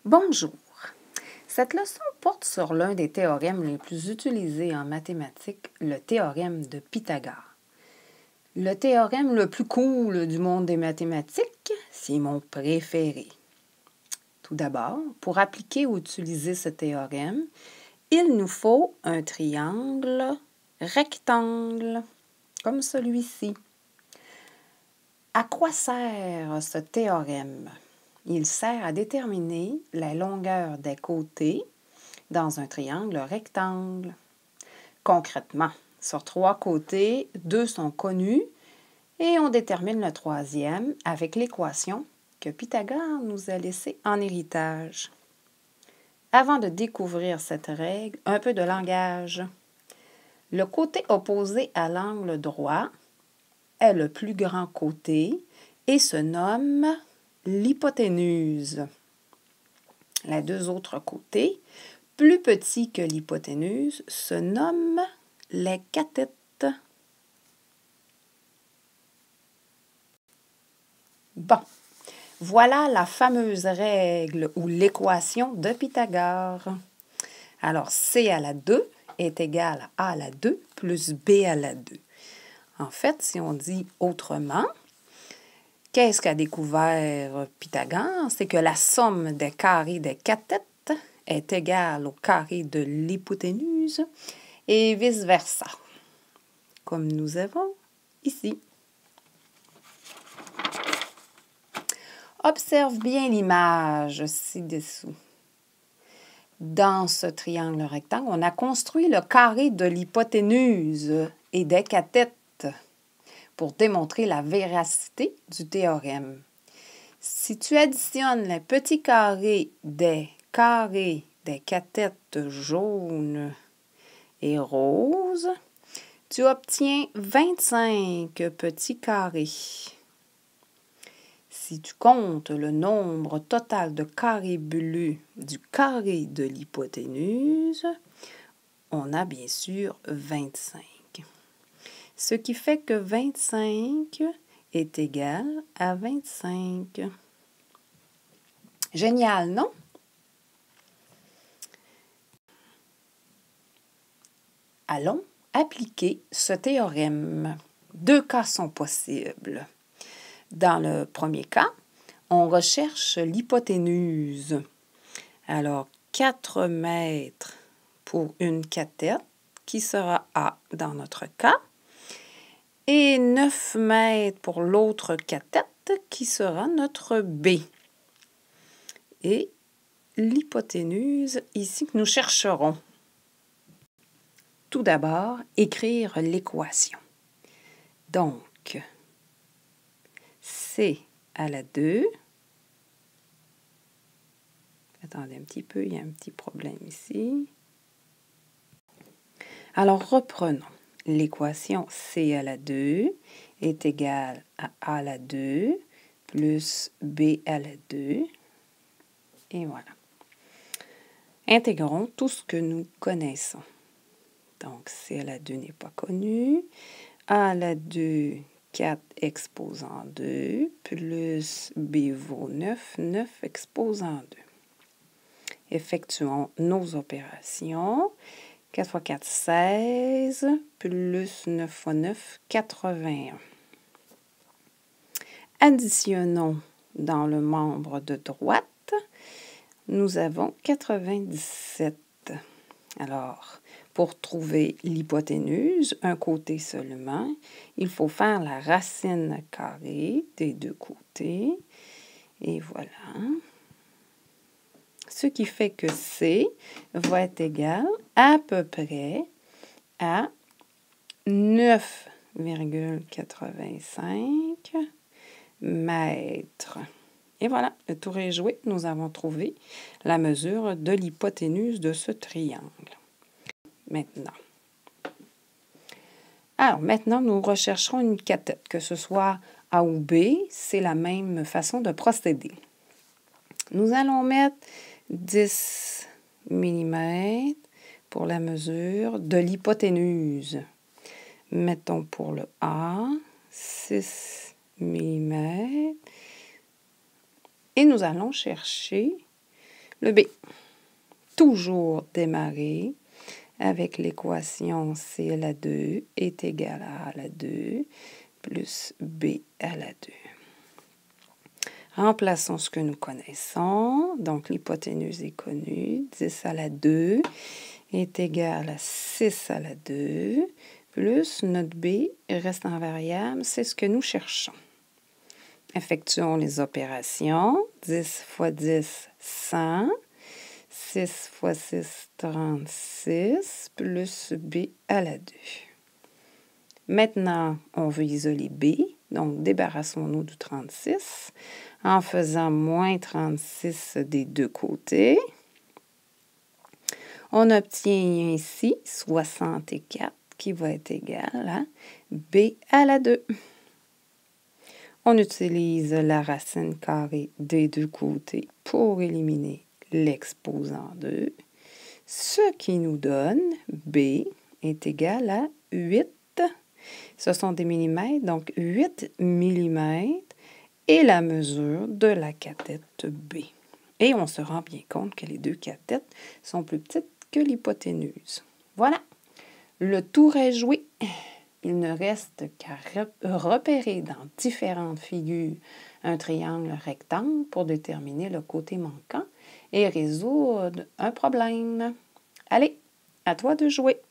Bonjour. Cette leçon porte sur l'un des théorèmes les plus utilisés en mathématiques, le théorème de Pythagore. Le théorème le plus cool du monde des mathématiques, c'est mon préféré. Tout d'abord, pour appliquer ou utiliser ce théorème, il nous faut un triangle rectangle, comme celui-ci. À quoi sert ce théorème? Il sert à déterminer la longueur des côtés dans un triangle rectangle. Concrètement, sur 3 côtés, 2 sont connus et on détermine le troisième avec l'équation que Pythagore nous a laissée en héritage. Avant de découvrir cette règle, un peu de langage. Le côté opposé à l'angle droit est le plus grand côté et se nomme l'hypoténuse. Les 2 autres côtés, plus petits que l'hypoténuse, se nomment les cathètes. Bon, voilà la fameuse règle ou l'équation de Pythagore. Alors, C à la 2 est égal à A à la 2 plus B à la 2. En fait, si on dit autrement, qu'est-ce qu'a découvert Pythagore? C'est que la somme des carrés des cathètes est égale au carré de l'hypoténuse et vice-versa, comme nous avons ici. Observe bien l'image ci-dessous. Dans ce triangle rectangle, on a construit le carré de l'hypoténuse et des cathètes pour démontrer la véracité du théorème. Si tu additionnes les petits carrés des cathètes jaunes et roses, tu obtiens 25 petits carrés. Si tu comptes le nombre total de carrés bleus du carré de l'hypoténuse, on a bien sûr 25. Ce qui fait que 25 est égal à 25. Génial, non? Allons appliquer ce théorème. 2 cas sont possibles. Dans le premier cas, on recherche l'hypoténuse. Alors, 4 mètres pour une cathète, qui sera A dans notre cas, et 9 mètres pour l'autre cathète, qui sera notre B. Et l'hypoténuse ici que nous chercherons. Tout d'abord, écrire l'équation. Donc, C à la 2. Attendez un petit peu, il y a un petit problème ici. Alors, reprenons. L'équation C à la 2 est égale à A à la 2 plus B à la 2. Et voilà. Intégrons tout ce que nous connaissons. Donc, C à la 2 n'est pas connu. A à la 2, 4 exposant 2, plus B vaut 9, 9 exposant 2. Effectuons nos opérations. 4 fois 4, 16, plus 9 fois 9, 81. Additionnons dans le membre de droite, nous avons 97. Alors, pour trouver l'hypoténuse, un côté seulement, il faut faire la racine carrée des 2 côtés. Et voilà. Ce qui fait que C va être égal à peu près à 9,85 mètres. Et voilà, le tour est joué. Nous avons trouvé la mesure de l'hypoténuse de ce triangle. Maintenant, nous rechercherons une cathète, que ce soit A ou B, c'est la même façon de procéder. Nous allons mettre 10 mm pour la mesure de l'hypoténuse. Mettons pour le A 6 mm. Et nous allons chercher Le B. Toujours démarrer avec l'équation C à la 2 est égal à A à la 2 plus B à la 2. Remplaçons ce que nous connaissons. Donc, l'hypoténuse est connue. 10 à la 2 est égal à 6 à la 2 plus notre B reste en variable. C'est ce que nous cherchons. Effectuons les opérations. 10 fois 10, 100. 6 fois 6, 36, plus B à la 2. Maintenant, on veut isoler B, donc débarrassons-nous du 36 en faisant moins 36 des deux côtés. On obtient ainsi 64 qui va être égal à B à la 2. On utilise la racine carrée des deux côtés pour éliminer l'exposant 2, ce qui nous donne B est égal à 8. Ce sont des millimètres, donc 8 millimètres est la mesure de la cathète B. Et on se rend bien compte que les deux cathètes sont plus petites que l'hypoténuse. Voilà, le tour est joué. Il ne reste qu'à repérer dans différentes figures un triangle rectangle pour déterminer le côté manquant et résoudre un problème. Allez, à toi de jouer.